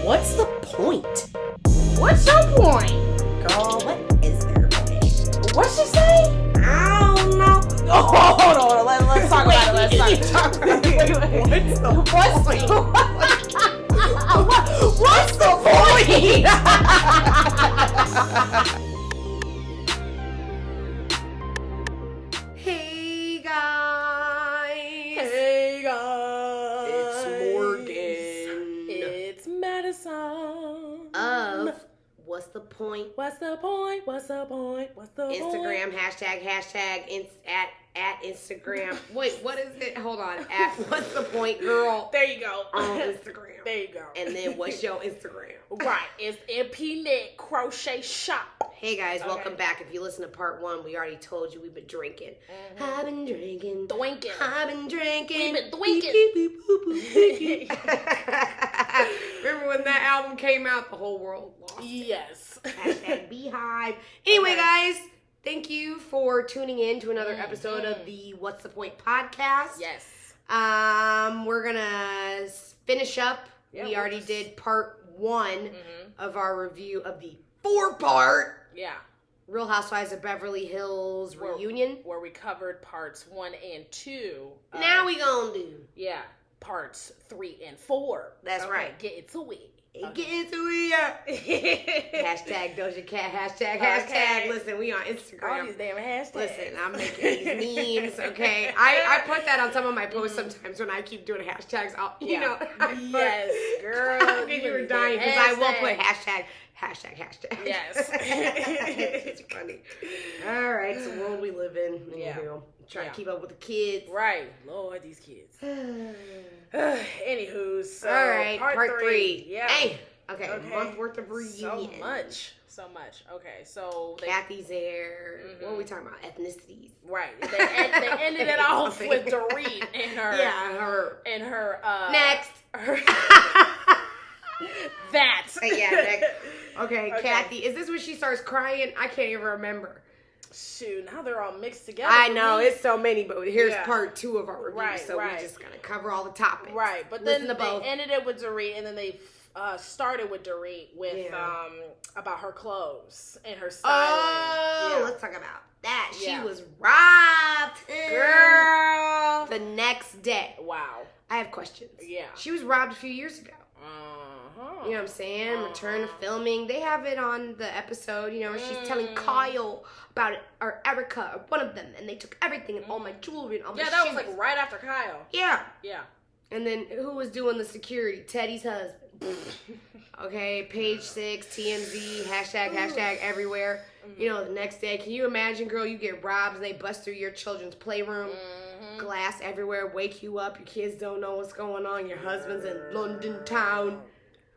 What's the point? What's your point? Girl, what is their point? What'd she say? I don't know. Oh, hold on. Let's talk about it. Let's talk about it. What's the point? What's the point? Hey guys. Hey guys. It's Morgan. It's Madison. Of What's the Point? What's the point? What's the point? What's the Instagram, point? hashtag, at Instagram. Wait, what is it? Hold on. At What's the Point, girl? There you go. On Instagram. There you go. And then what's your Instagram? Right. It's MP Knit Crochet Shop. Hey guys, welcome back. If you listen to part 1, we already told you we've been drinking. I've been drinking. Twinking. I've been drinking. We've been twinking. Remember when that album came out? The whole world lost it. Yes. Hashtag Beehive. Anyway, guys, thank you for tuning in to another episode of the What's the Point podcast. Yes. We're gonna finish up. Yeah, we already did part 1 of our review of the 4-part Real Housewives of Beverly Hills reunion, where we covered parts 1 and 2. Now we gonna do parts 3 and 4. That's right. Get into it. Get into it. Hashtag Doja Cat. Hashtag. Okay. Listen, we on Instagram. All these damn hashtags. Listen, I'm making these memes, okay? I put that on some of my posts sometimes when I keep doing hashtags. You know. Yes, girl. You were dying because I will put hashtag. Yes. It's funny. All right, it's the world we live in. Try to keep up with the kids. Right. Lord, these kids. Anywho, so all right, part 3. Yeah. Hey. Okay, a month worth of reunion. So much. Okay, so Kathy's hair. What are we talking about? Ethnicities. Right. They ended it off with Dorit and her. Yeah, her. And her. Next. That. Next. Okay, Kathy. Is this when she starts crying? I can't even remember. Shoot, now they're all mixed together. I know, it's so many, but here's part 2 of our review, so we're just going to cover all the topics. Right, but then they ended it with Dorit, and then they started with Dorit with about her clothes and her styling. Oh, let's talk about that. She was robbed. Girl. The next day. Wow. I have questions. Yeah. She was robbed a few years ago. You know what I'm saying? Return to filming. They have it on the episode, where she's telling Kyle about it, or Erica, or one of them, and they took everything and all my jewelry and all my shit. Yeah, that was like right after Kyle. Yeah. Yeah. And then who was doing the security? Teddy's husband. Okay, page 6, TMZ, hashtag everywhere. The next day, can you imagine, girl, you get robbed and they bust through your children's playroom, glass everywhere, wake you up, your kids don't know what's going on, your husband's in London town.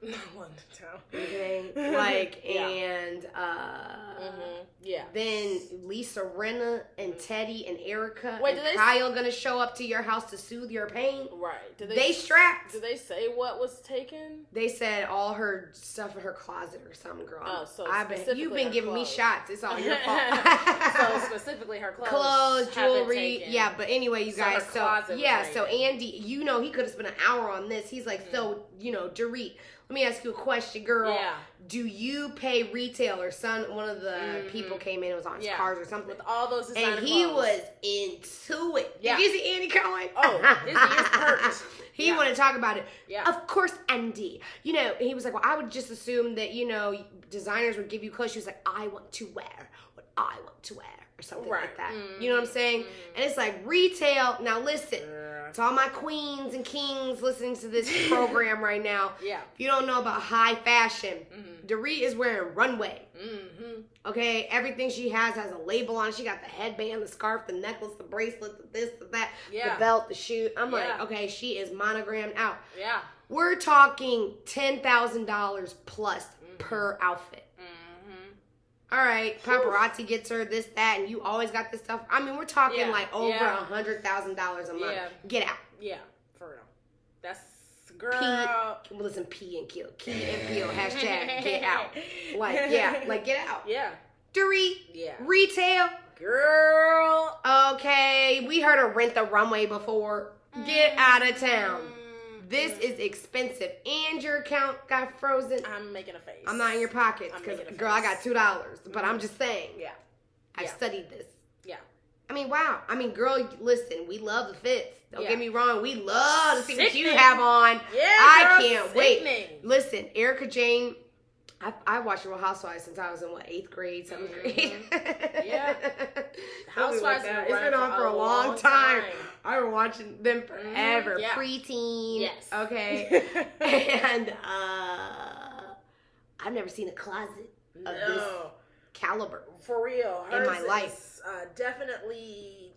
London town. Okay, then Lisa Rinna and Teddy and Erica and Kyle gonna show up to your house to soothe your pain. Right. They strapped. Did they say what was taken? They said all her stuff in her closet or something, girl. Oh, so you've been giving me shots. It's all your fault. So specifically her clothes. Clothes, jewelry. Yeah, but anyway, you guys. So Andy, he could have spent an hour on this. He's like, Dorit. Let me ask you a question, girl. Yeah. Do you pay retail or one of the people came in, it was on his cars or something. With all those designer and he clothes. was into it. Yeah. Did you see Andy Cohen? Oh, his ears perked. He wanted to talk about it. Yeah. Of course, Andy. He was like, well, I would just assume that, designers would give you clothes. She was like, I want to wear what I want to wear. Or something like that. You know what I'm saying? And it's like retail. Now listen, to all my queens and kings listening to this program right now. Yeah. If you don't know about high fashion, Dorit is wearing runway. Okay, everything she has a label on it. She got the headband, the scarf, the necklace, the bracelet, the this, the that, the belt, the shoe. I'm like, okay, she is monogrammed out. Yeah. We're talking $10,000 plus per outfit. All right, paparazzi gets her this, that, and you always got this stuff. I mean, we're talking like over $100,000 a month. Get out. Yeah, for real. That's girl. Listen, P and kill. Key and peel. Hashtag get out. Get out. Yeah. Dorit. Yeah. Retail. Girl. Okay, we heard her rent the runway before. Get out of town. this is expensive. And your account got frozen. I'm making a face. I'm not in your pockets. Because, girl, I got $2. But I'm just saying. Yeah. I studied this. Yeah. I mean, wow. I mean, girl, listen, we love the fits. Don't get me wrong. We love to see what you Sickening. have on. Yeah, I girl, can't wait. Listen, Erica Jane, I watched Real Housewives since I was in, 8th grade, 7th grade? Yeah. Housewives it's been on for a long time. I've been watching them forever. Yeah. Preteen. Yes. Okay. And I've never seen a closet of this caliber. For real. In my life. Is, definitely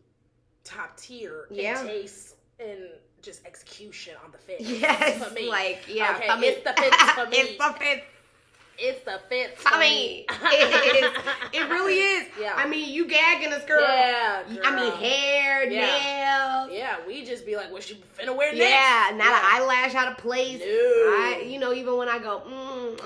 top tier in taste and just execution on the fit. Yes. For me. Okay, it's the fits for me. It's the fits. It's the fits for me. It really is. Yeah. I mean, you gagging us, girl. Yeah, girl. I mean, hair, nails. Yeah, we just be like, what she finna wear next? Yeah, not an eyelash out of place. No. Even when I go,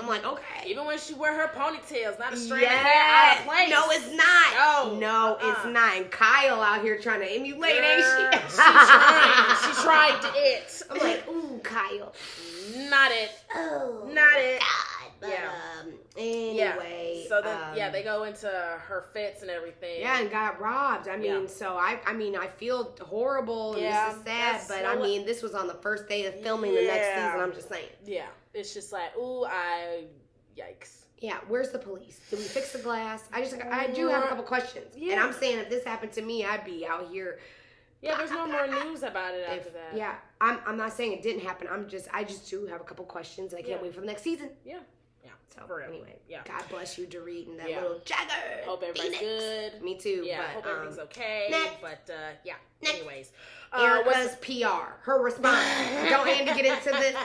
I'm like, okay. Even when she wear her ponytails, not a strand of hair out of place. No, it's not. No. It's not. And Kyle out here trying to emulate, ain't she? She tried. She tried it. I'm like, ooh, Kyle. Not it. Oh, not it. God. But, anyway. So then, they go into her fits and everything. Yeah, and got robbed. I mean, so I feel horrible and this is sad, but I mean, this was on the first day of filming the next season. I'm just saying. Yeah, it's just like, yikes. Yeah, where's the police? Did we fix the glass? I do have a couple questions, and I'm saying if this happened to me, I'd be out here. Yeah, there's no more news about it after that. Yeah, I'm not saying it didn't happen. I just do have a couple questions. I can't wait for the next season. Yeah. So anyway, God bless you, Dorit, and that little jagger. Hope everybody's good. Me too. Yeah, but, hope everything's okay. Next. But Next. anyways, Erica's PR, her response. Don't Andy get into this?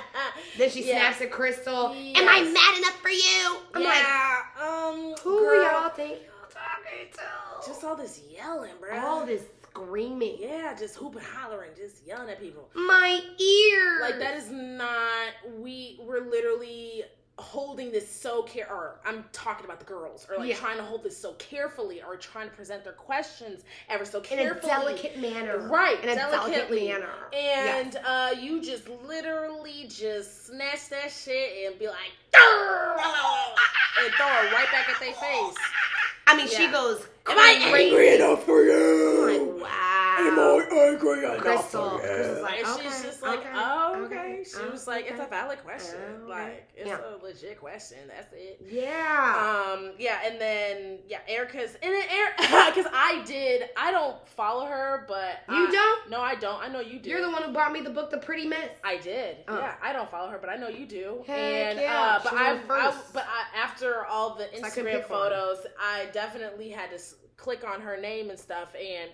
Then she snaps at Crystal. Yes. Am I mad enough for you? I'm like, who y'all think y'all talking to? Just all this yelling, bro. All this screaming. Yeah, just hooping, hollering, just yelling at people. My ears. Like that is not. We're literally holding this so or I'm talking about the girls, or like trying to hold this so carefully, or trying to present their questions ever so carefully. In a delicate manner. Right. In a delicate manner. And you just literally just snatch that shit and be like, and throw it right back at their face. I mean, she goes, am I angry enough for you? I'm like, wow. Am I angry enough Crystal, for you? Crystal's like, and okay, she's just like, okay. She was like, it's a valid question. Like, it's a legit question. That's it. Yeah. And then, Erica's, and then because I don't follow her, but. You don't? No, I don't. I know you do. You're the one who brought me the book, The Pretty Mess. I did. Yeah, I don't follow her, but I know you do. Heck But after all the Instagram photos, I definitely had to click on her name and stuff, and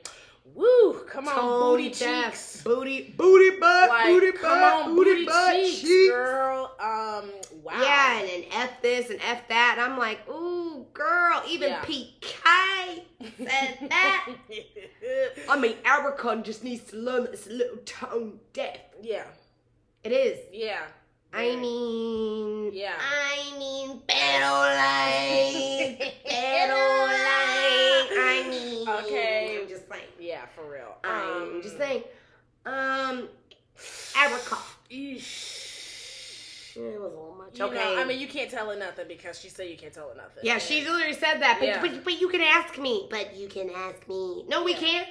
woo, come on, booty cheeks, booty butt, like, booty come butt, on, booty butt cheeks, girl. Wow. Yeah, and then F this and F that, and I'm like, ooh, girl, even PK said that. I mean, Erica just needs to learn that it's a little tone deaf. Yeah, it is. Yeah. I mean, okay. I'm just saying. Yeah, for real. I'm just saying. Erica. It was a little much. Okay. I mean, you can't tell her nothing because she said you can't tell her nothing. Yeah, she literally said that. But you can ask me. No, we can't.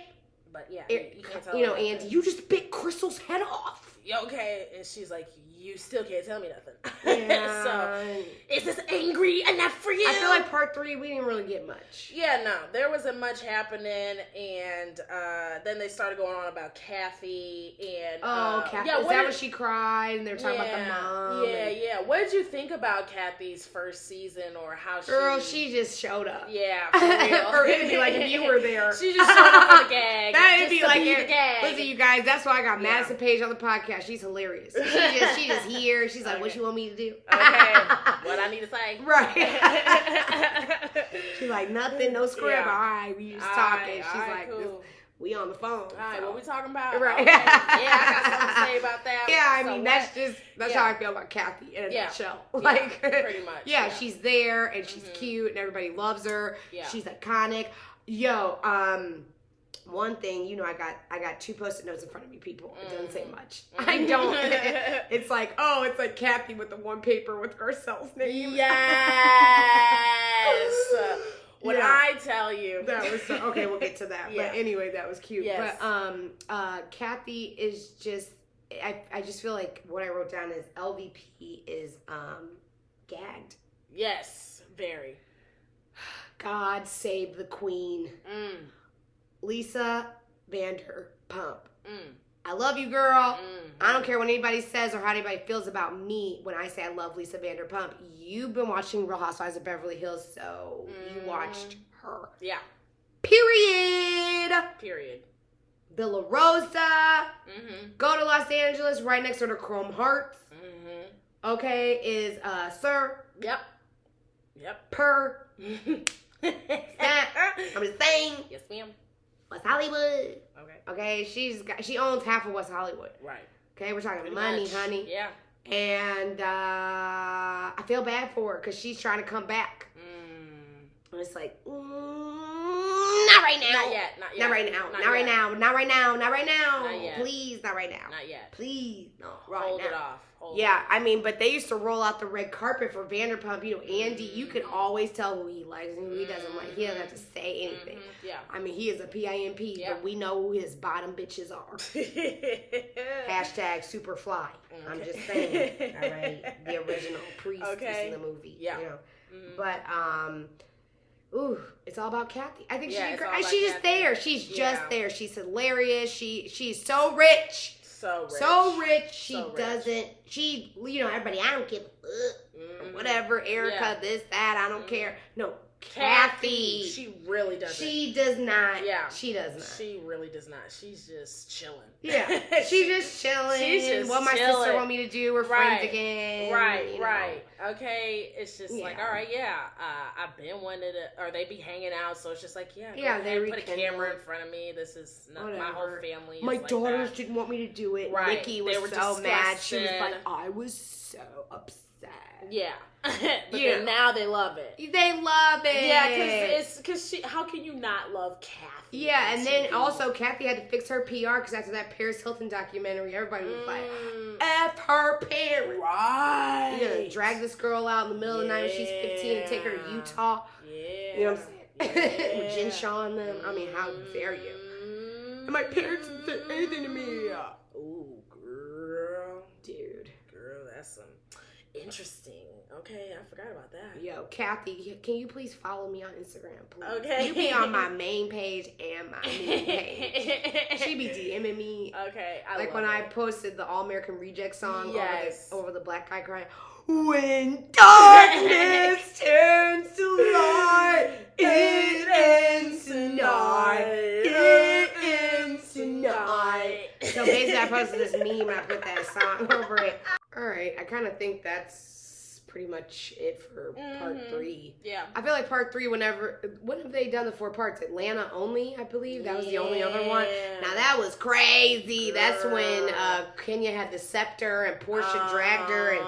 But yeah, you can't tell her nothing. Andy, you just bit Crystal's head off. Okay, and she's like, you still can't tell me nothing. Yeah. So, is this angry enough for you? I feel like part 3, we didn't really get much. Yeah, no, there wasn't much happening, and then they started going on about Kathy, and... Kathy, is that when she cried, and they were talking about the mom? Yeah. What did you think about Kathy's first season, or how she... Girl, she just showed up. Yeah, for real. Or it'd be like if you were there. She just showed up for the gag. That'd be like... the gag. Listen, you guys, that's why I got Madison Page on the podcast. She's hilarious. She just here. She's like, what you want me to do? Okay. What I need to say. Right. She's like, nothing, no script. Yeah. All right, we just talking. She's all right, like, cool. We on the phone. All right, what we talking about? Right. Okay. Yeah, I got something to say about that. Yeah, I mean, that's how I feel about Kathy in a nutshell. Like, pretty much. Yeah, she's there, and she's cute, and everybody loves her. Yeah. She's iconic. One thing, you know, I got 2 post-it notes in front of me, people. It doesn't say much. I don't. It's like Kathy with the one paper with Garcelle's name. Yes. When I tell you. That was okay, we'll get to that. Yeah. But anyway, that was cute. Yes. But Kathy is just, I just feel like what I wrote down is LVP is gagged. Yes, very. God save the queen. Lisa Vanderpump. I love you, girl. I don't care what anybody says or how anybody feels about me when I say I love Lisa Vanderpump. You've been watching Real Housewives of Beverly Hills, so you watched her. Yeah. Period. Villa Rosa. Go to Los Angeles, right next door to Chrome Hearts. Okay, is Sir. Yep. Per. Snap. I'm just saying. Yes, ma'am. West Hollywood. Okay. She owns half of West Hollywood. Right. Okay, we're talking Pretty money, much. honey. Yeah. And I feel bad for her because she's trying to come back. And it's like, not right now. Not yet. Not right now. Not right now. Not right now. Not right now. Not yet. Please, not right now. Not yet. Please, no, right Hold now. it off. Yeah, I mean, but they used to roll out the red carpet for Vanderpump. You know, Andy, you can always tell who he likes and who he doesn't like. He doesn't have to say anything. Yeah. I mean, he is a PIMP, but we know who his bottom bitches are. Hashtag Superfly. I'm just saying. All right. The original priest in the movie. Yeah. You know. But, it's all about Kathy. I think she's just Kathy. there. She's just there. She's hilarious. She's so rich. So rich. She doesn't. She, you know, everybody, I don't give a fuck. Whatever. Erica, this, that, I don't care. No. Kathy. She really doesn't. She does not. Yeah. She does not. She really does not. She's just chilling. Yeah. She's just chilling. She's just what my sister want me to do. We're friends again. Right. You know. Okay. It's just like, all right, I've been wanting to, or they be hanging out, so it's just like, go they ahead, put a camera in front of me. This is not my whole family. My like daughters that. didn't want me to do it. Right. Nikki was so mad. She was like, I was so upset. Yeah. But then now they love it. They love it. Yeah, because how can you not love Kathy? Yeah, and then also Kathy had to fix her PR because after that Paris Hilton documentary, everybody was like, F her Paris. Right. You're going to drag this girl out in the middle of the night when she's 15 and take her to Utah. Yeah. You know what I'm saying? With Jen Shaw and them. I mean, how dare you? And my parents didn't say anything to me. Ooh, girl. Dude. Girl, that's some interesting. Okay, I forgot about that. Yo, Kathy, can you please follow me on Instagram, please? Okay. You be on my main page and my main page. She be DMing me. Okay, like when I posted the All American Reject song over the black guy crying, when darkness turns to light, it ends tonight. It ends tonight. So basically I posted this meme and I put that song over it. Alright, I kind of think that's pretty much it for part 3. Yeah. I feel like part 3, when have they done the 4 parts? Atlanta only, I believe. That was the only other one. Now that was crazy. Girl. That's when Kenya had the scepter and Portia dragged her, and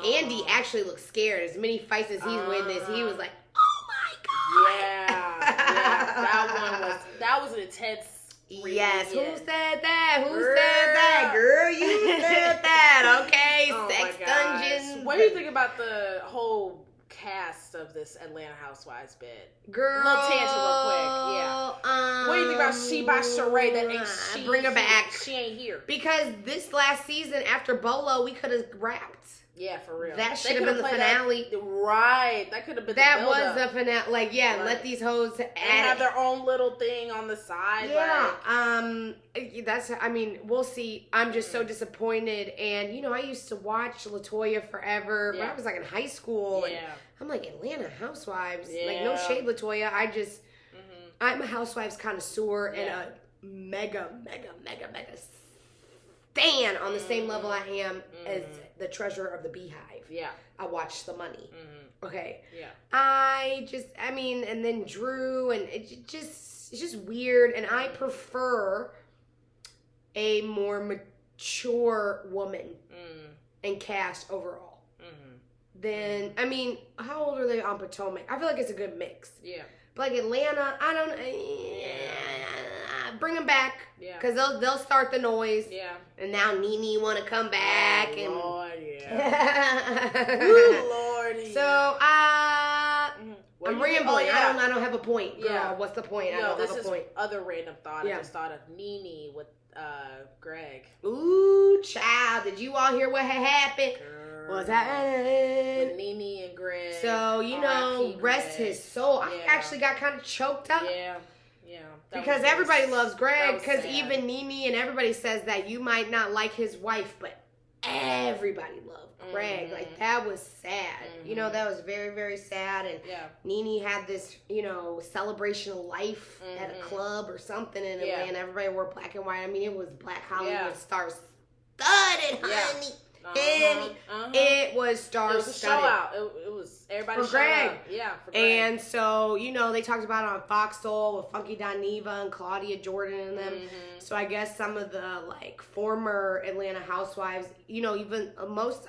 Andy actually looked scared. As many fights as he's witnessed, he was like, oh my God. Yeah. That was an intense. Yes, who said that? Who said that? Girl, you said that, okay? Sex dungeons. What do you think about the whole cast of this Atlanta Housewives bit? Girl. Little tangent real quick, yeah. What do you think about Sheba Sheree that ain't she? Bring her back. She ain't here. Because this last season, after Bolo, we could have rapped. Yeah, for real. That should have been the finale. Right. That could have been that was the finale. Like, let these hoes have their own little thing on the side. Yeah. We'll see. I'm just so disappointed. And, you know, I used to watch LaToya forever when I was like in high school. Yeah. And I'm like, Atlanta Housewives. Yeah. Like, no shade, LaToya. I'm a Housewives connoisseur and a mega stan on the same level I am as the treasurer of the Beehive. Yeah. I watch the money. Okay. Yeah. And then Drew, and it's just weird, and I prefer a more mature woman and cast overall. Then, how old are they on Potomac? I feel like it's a good mix. Yeah. But like Atlanta, I bring them back. Yeah. Because they'll start the noise. Yeah. And now Nene want to come back. Oh, and Lord, yeah. Ooh, Lord, yeah. So, I'm rambling. Oh, yeah. I don't have a point, girl. Yeah. What's the point? I don't have a point. Other random thought. Yeah. I just thought of Nene with Greg. Ooh, child. Did you all hear what had happened? Girl. What's happening? With Nene and Greg. So, rest his soul. I actually got kind of choked up. Yeah. Yeah. Because everybody loves Greg. Because sad. even Nene and everybody says that you might not like his wife, but everybody loved Greg. Mm-hmm. Like, that was sad. Mm-hmm. That was very, very sad. And Nene had this, celebration of life at a club or something in Atlanta. Everybody wore black and white. I mean, it was Black Hollywood stars studded, honey. It was star-studded. It was a show out. It was everybody for Greg. Up. Yeah, for Greg. And so, they talked about it on Fox Soul with Funky Dineva and Claudia Jordan and them. Mm-hmm. So I guess some of the former Atlanta housewives, even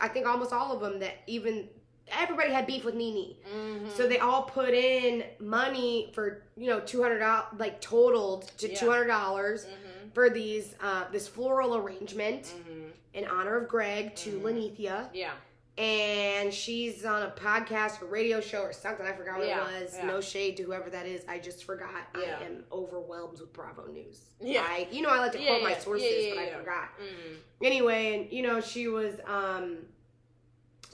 I think almost all of them, that even everybody had beef with Nene. Mm-hmm. So they all put in money for $200, totaled to $200 for these this floral arrangement. In honor of Greg to Lenithia. Yeah. And she's on a podcast or radio show or something. I forgot what it was. Yeah. No shade to whoever that is. I just forgot. Yeah. I am overwhelmed with Bravo News. Yeah. I like to quote my sources, but I forgot. Mm-hmm. Anyway, and, she was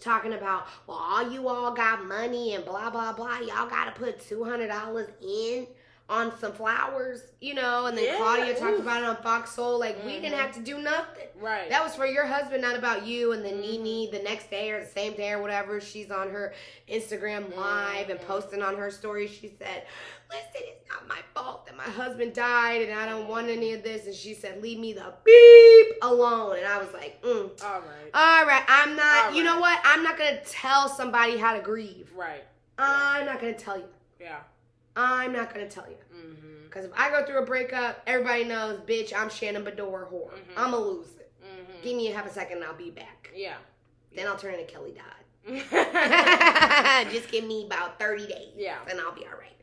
talking about, well, all you all got money and blah, blah, blah. Y'all got to put $200 in on some flowers, and then Claudia talked about it on Fox Soul, we didn't have to do nothing. Right. That was for your husband, not about you. And then Nene, the next day or the same day or whatever, she's on her Instagram live and posting on her story. She said, listen, it's not my fault that my husband died and I don't want any of this. And she said, leave me the beep alone. And I was like, All right. I'm not, you know what? I'm not going to tell somebody how to grieve. Right. I'm not going to tell you. Yeah. I'm not going to tell you. Because if I go through a breakup, everybody knows, bitch, I'm Shannon Bedore whore. I'm going to lose it. Give me half a second and I'll be back. Yeah. Then I'll turn into Kelly Dodd. Just give me about 30 days. Yeah. And I'll be all right.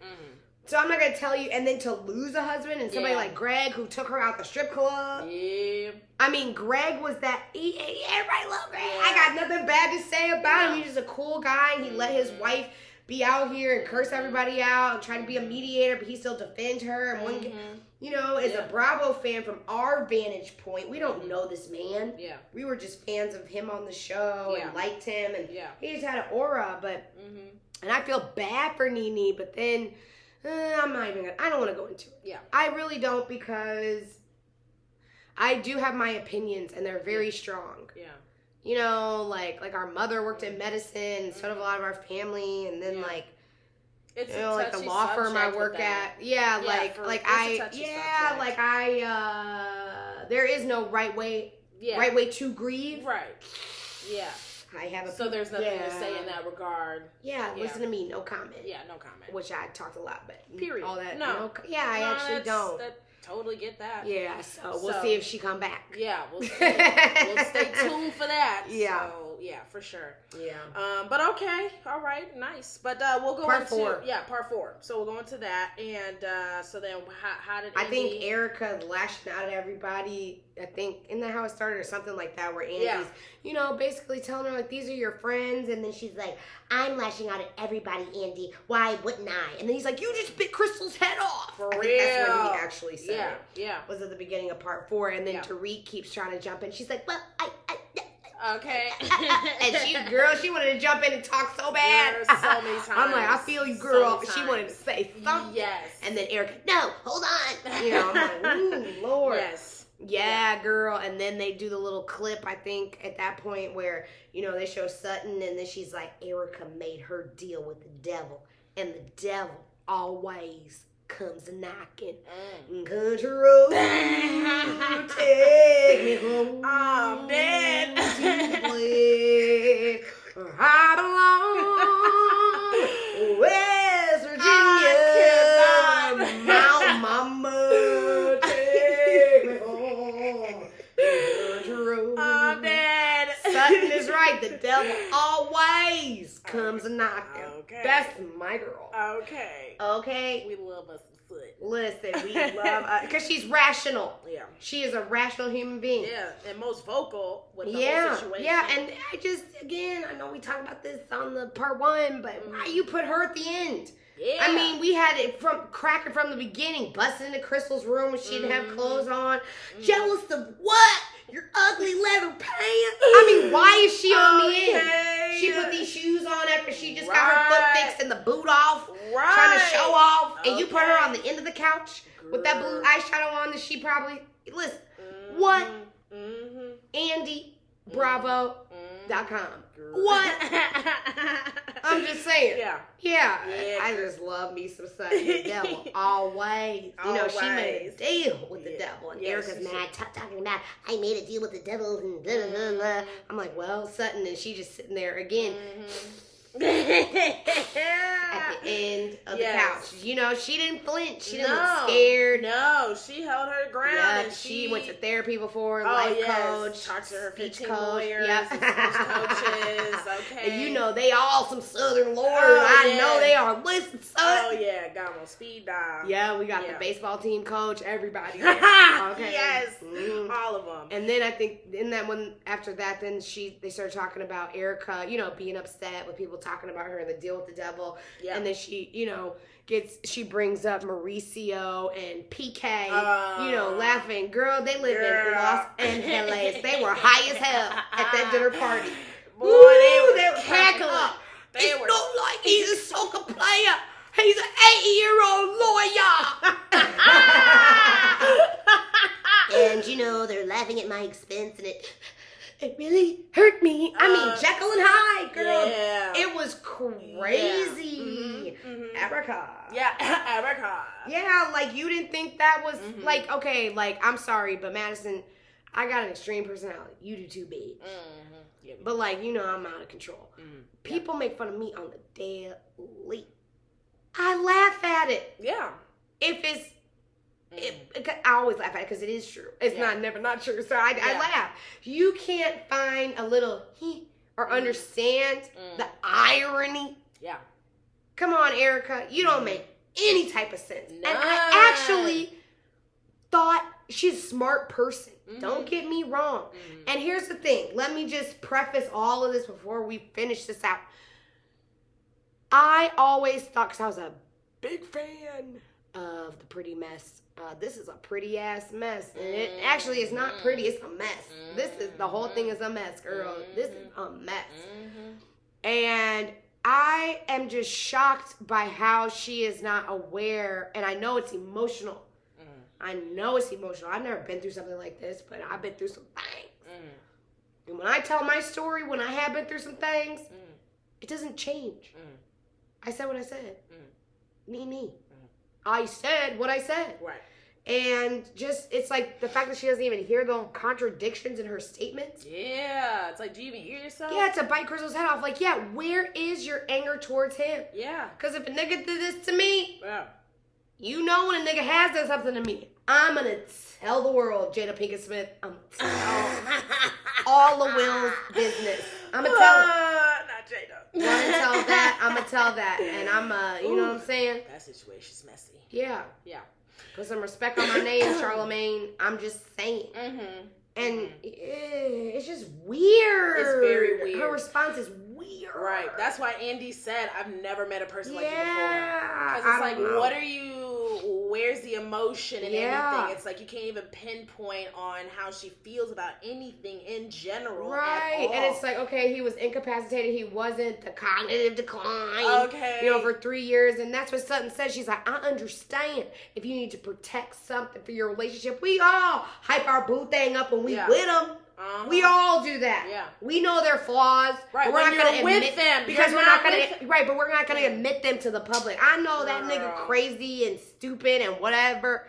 So I'm not going to tell you. And then to lose a husband and somebody like Greg who took her out the strip club. Yeah. I mean, Greg was that. Everybody loved Greg. Yeah. I got nothing bad to say about him. He's just a cool guy. And he let his wife be out here and curse everybody out and try to be a mediator, but he still defend her. And as a Bravo fan, from our vantage point, we don't know this man. Yeah. We were just fans of him on the show and liked him, and he just had an aura. But and I feel bad for Nene, but then I'm not even I don't want to go into it. Yeah. I really don't, because I do have my opinions, and they're very strong. Yeah. Like our mother worked in medicine, and so did a lot of our family, and then it's like the law firm I work at. Yeah, there is no right way to grieve. Right. Yeah. I have so there's nothing to say in that regard. Yeah, listen to me, no comment. Yeah, no comment. Which I talked a lot, but period. All that. No. I actually don't. Totally get that. Yeah, so we'll see if she come back. Yeah, we'll see. We'll stay tuned for that. Yeah. So, yeah, for sure. Yeah. But okay. All right. Nice. But we'll go part 4. Yeah, part 4. So we'll go into that. And so then how did Andy... I think Erica lashing out at everybody. I think, isn't that how it started or something like that, where Andy's, basically telling her, these are your friends. And then she's like, I'm lashing out at everybody, Andy. Why wouldn't I? And then he's like, you just bit Crystal's head off. For real. That's what he actually said. Yeah, yeah. Was at the beginning of part 4. And then Tariq keeps trying to jump in. She's like, well, okay. And she wanted to jump in and talk so bad. Yeah, so many times. I'm like, I feel you, girl. She wanted to say something. Yes. And then Erica, no, hold on. I'm like, ooh, Lord. Yes. Yeah, girl. And then they do the little clip, I think, at that point where, they show Sutton, and then she's like, Erica made her deal with the devil. And the devil always comes knocking. Country road, take me home. I'm dead. I belong, West Virginia. Mount Mama, take me home. Country road. I'm dead. Sutton is right. The devil always comes a knocking. Okay. That's my girl. Okay. Okay. We love us some foot. Listen, we love because she's rational. Yeah. She is a rational human being. Yeah, and most vocal with the whole situation. Yeah, and I just, again, I know we talked about this on the part one, but why you put her at the end? Yeah. I mean, we had it from cracking from the beginning, busting into Crystal's room when she didn't have clothes on. Jealous of what? Your ugly leather pants? I mean, why is she on the end? She put these shoes on after she just got her foot fixed and the boot off, trying to show off, and you put her on the end of the couch with that blue eyeshadow on that she probably, listen, what? Andy, Bravo.com. What? I'm just saying. Yeah. I just love me some Sunny the devil. Always. You know, she made a deal with the devil. And Erica's mad, talking about, I made a deal with the devil. And blah, blah, blah. I'm like, well, Sutton, and she just sitting there again. At the end of the couch. You know, she didn't flinch. She didn't look scared. No, she held her ground. Yeah, and she went to therapy before, life coach, talked to her speech 15 coach. lawyers, Yeah. and speech coaches. Okay. And you know, they all some Southern lawyers. I know they are. Listen, son. Oh, yeah. Got them on speed dial. Yeah, we got the baseball team coach, everybody there. Okay. Yes. All of them. And then I think in that one, after that, then they started talking about Erica, you know, being upset with people talking about her and the deal with the devil. Yeah. And then she, you know, she brings up Mauricio and PK, you know, laughing. Girl, they live in Los Angeles. They were high as hell at that dinner party. Boy, they were cackling. It's not like he's a soccer player. He's an 80-year-old lawyer. And, you know, they're laughing at my expense, and it really hurt me. I mean, Jekyll and Hyde, girl. Yeah. It was crazy. Yeah. Abracad. Yeah, abracad. Yeah, like, you didn't think that was, like, okay, like, I'm sorry, but Madison, I got an extreme personality. You do too, babe. Yeah, but, like, you know, I'm out of control. People make fun of me on the daily. I laugh at it. Yeah. If it's, I always laugh at it because it is true. It's never not true. So I laugh. You can't find a little or understand the irony. Yeah. Come on, Erica. You don't make any type of sense. None. And I actually thought she's a smart person. Don't get me wrong. And here's the thing. Let me just preface all of this before we finish this out. I always thought, because I was a big fan of The Pretty Mess. This is a pretty ass mess. And it actually is not pretty. It's a mess. The whole thing is a mess, girl. This is a mess. And I am just shocked by how she is not aware. And I know it's emotional. I know it's emotional. I've never been through something like this, but I've been through some things. And when I tell my story, when I have been through some things, it doesn't change. I said what I said. Me. I said what I said. Right. And just, it's like the fact that she doesn't even hear the contradictions in her statements. Yeah. It's like, do you even hear yourself? Yeah, to bite Crystal's head off. Like, yeah, where is your anger towards him? Yeah. Because if a nigga did this to me, you know when a nigga has done something to me, I'm going to tell the world, Jada Pinkett Smith, I'm going to tell all of Will's business. I'm going to tell him. Not Jada. I'm going to tell that. I'm going to tell that. And I'm, you know what I'm saying? That situation's messy. Yeah. Yeah. Put some respect on my name, Charlemagne. I'm just saying. And it's just weird. It's very weird. Her response is weird. Right. That's why Andy said, I've never met a person like you before. Because it's like, what are you, where's the emotion in anything? It's like you can't even pinpoint on how she feels about anything in general. Right. At all. And it's like, okay, he was incapacitated. He wasn't the cognitive decline. Okay. You know, for 3 years. And that's what Sutton said. She's like, I understand if you need to protect something for your relationship. We all hype our boo thing up when we with them. We all do that. Yeah. We know their flaws. Right. But we're not going to admit them because we're not going to. Right. But we're not going to admit them to the public. I know that nigga crazy and stupid and whatever,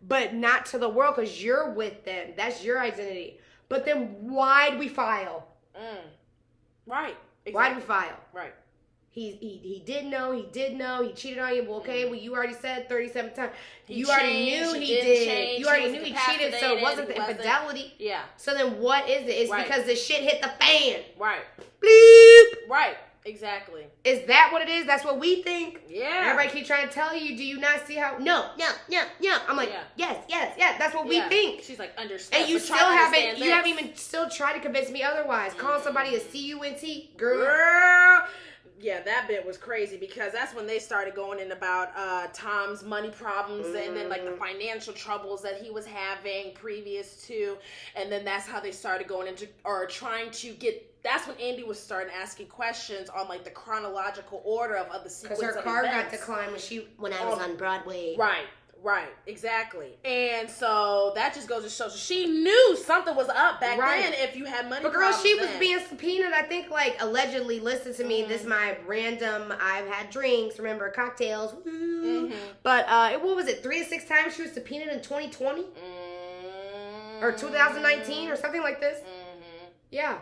but not to the world because you're with them. That's your identity. But then why'd we file? Right. Exactly. Why'd we file? Right. he did know, he cheated on you. Well, okay, well, you already said 37 times. You already knew he did. You already knew he cheated, so it wasn't the infidelity. Yeah. So then what is it? It's because the shit hit the fan. Right. Bleep. Right. Exactly. Is that what it is? That's what we think? Yeah. Everybody keep trying to tell you, do you not see how? No. I'm like, yes. That's what we think. She's like, understand. And you still haven't even still tried to convince me otherwise. Calling somebody a C-U-N-T, girl. Yeah, that bit was crazy because that's when they started going in about Tom's money problems and then like the financial troubles that he was having previous to, and then that's how they started going into or trying to get. That's when Andy was starting asking questions on like the chronological order of the sequence of events. Because her car got declined when I was on Broadway. Right, exactly. And so that just goes to show. So she knew something was up back then if you had money. But girl, she was being subpoenaed, I think, like, allegedly. Listen to me. This is my random, I've had drinks, remember, cocktails. But what was it, 3 to 6 times she was subpoenaed in 2020? Or 2019 or something like this? Yeah.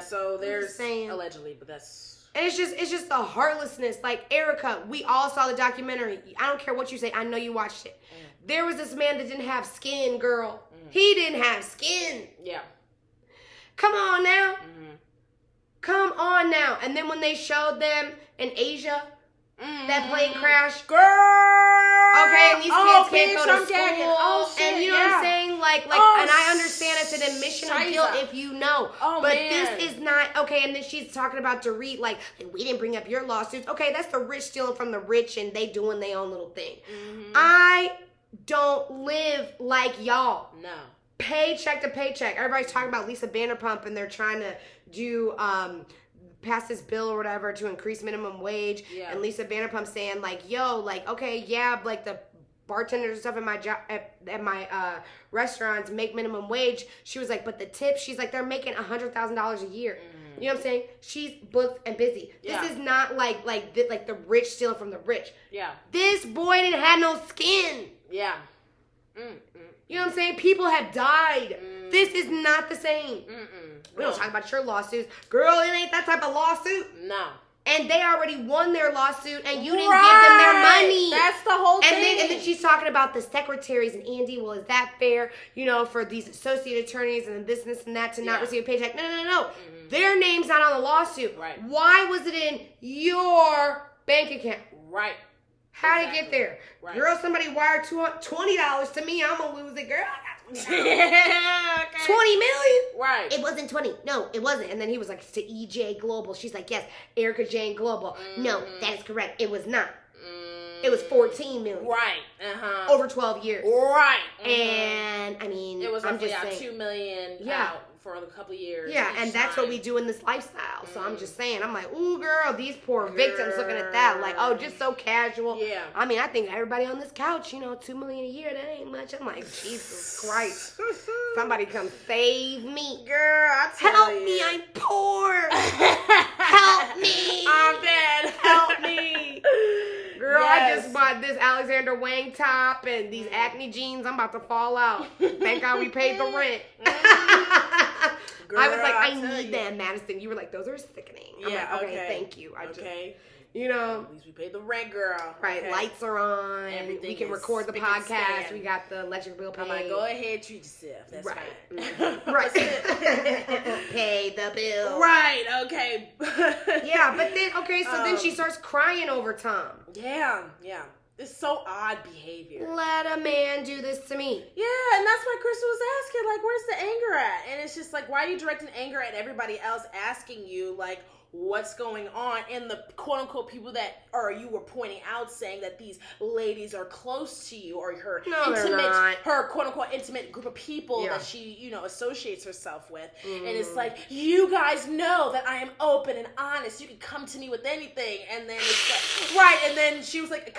So there's allegedly, but that's... And it's just the heartlessness. Like, Erica, we all saw the documentary. I don't care what you say. I know you watched it. There was this man that didn't have skin, girl. He didn't have skin. Yeah. Come on now. Come on now. And then when they showed them in Asia, that plane crash. Girl! Okay, and these kids can't go to school. And you know what I'm saying? Like, and I understand it's an admission of guilt if you know. But this is not, okay, and then she's talking about Dorit, like, we didn't bring up your lawsuits. Okay, that's the rich stealing from the rich and they doing their own little thing. I don't live like y'all. No. Paycheck to paycheck. Everybody's talking about Lisa Vanderpump and they're trying to do, pass this bill or whatever to increase minimum wage, and Lisa Vanderpump saying like, yo, like, okay, yeah, like the bartenders and stuff at my job at my restaurants make minimum wage. She was like, but the tips, she's like, they're making $100,000 a year. You know what I'm saying? She's booked and busy. This is not like the rich stealing from the rich. This boy didn't have no skin. You know what I'm saying? People have died. This is not the same. We don't talk about your lawsuits. Girl, it ain't that type of lawsuit. No. And they already won their lawsuit and you didn't give them their money. That's the whole thing. And then she's talking about the secretaries and Andy, well, is that fair, you know, for these associate attorneys and this and that to not receive a paycheck? No. Their name's not on the lawsuit. Right. Why was it in your bank account? Right. How'd it get there? Right. Girl, somebody wired $20 to me. I'm going to lose it. Girl, I got $20 million? Right. It wasn't 20. No, it wasn't. And then he was like, it's to EJ Global. She's like, yes, Erica Jane Global. No, that is correct. It was not. It was 14 million. Right. Over 12 years. Right. And, I mean, it was roughly I'm just saying, $2 million out for a couple of years. Yeah, and that's what we do in this lifestyle. So I'm just saying, I'm like, ooh, girl, these poor victims looking at that. Like, oh, just so casual. Yeah. I mean, I think everybody on this couch, you know, $2 million a year, that ain't much. I'm like, Jesus Christ. Somebody come save me. Girl, I tell Help you. me, I'm poor. Help me. I'm dead. Help me. Girl, I just bought this Alexander Wang top and these acne jeans. I'm about to fall out. Thank God we paid the rent. Girl, I was like, I need that, Madison. You were like, those are sickening. I'm yeah, like, okay, thank you. I okay. Just, you know. At least we paid the rent, girl. Right, okay. Lights are on. Everything we can record the podcast. We got the electric bill paid. I'm like, go ahead, treat yourself. That's fine. Right. Pay the bill. Right, okay. Yeah, but then, okay, so then she starts crying over Tom. Yeah. It's so odd behavior. Let a man do this to me. Yeah, and that's why Crystal was asking, like, where's the anger at? And it's just like, why are you directing anger at everybody else asking you, like, what's going on? And the quote-unquote people that you were pointing out saying that these ladies are close to you or her her quote-unquote intimate group of people that she, you know, associates herself with. And it's like, you guys know that I am open and honest. You can come to me with anything. And then it's like, and then she was like,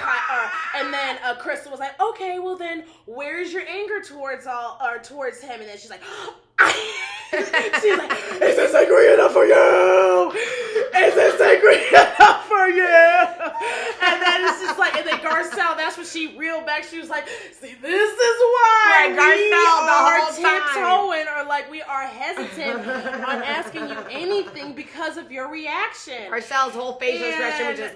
and then Crystal was like, okay, well then where's your anger towards him? And then she's like, she's like, is this angry enough for you? Is this angry enough for you? And then it's just like, and then Garcelle, that's when she reeled back. She was like, see, this is why Garcelle, we are tiptoeing, or like we are hesitant on asking you anything because of your reaction. Garcelle's whole facial expression was just,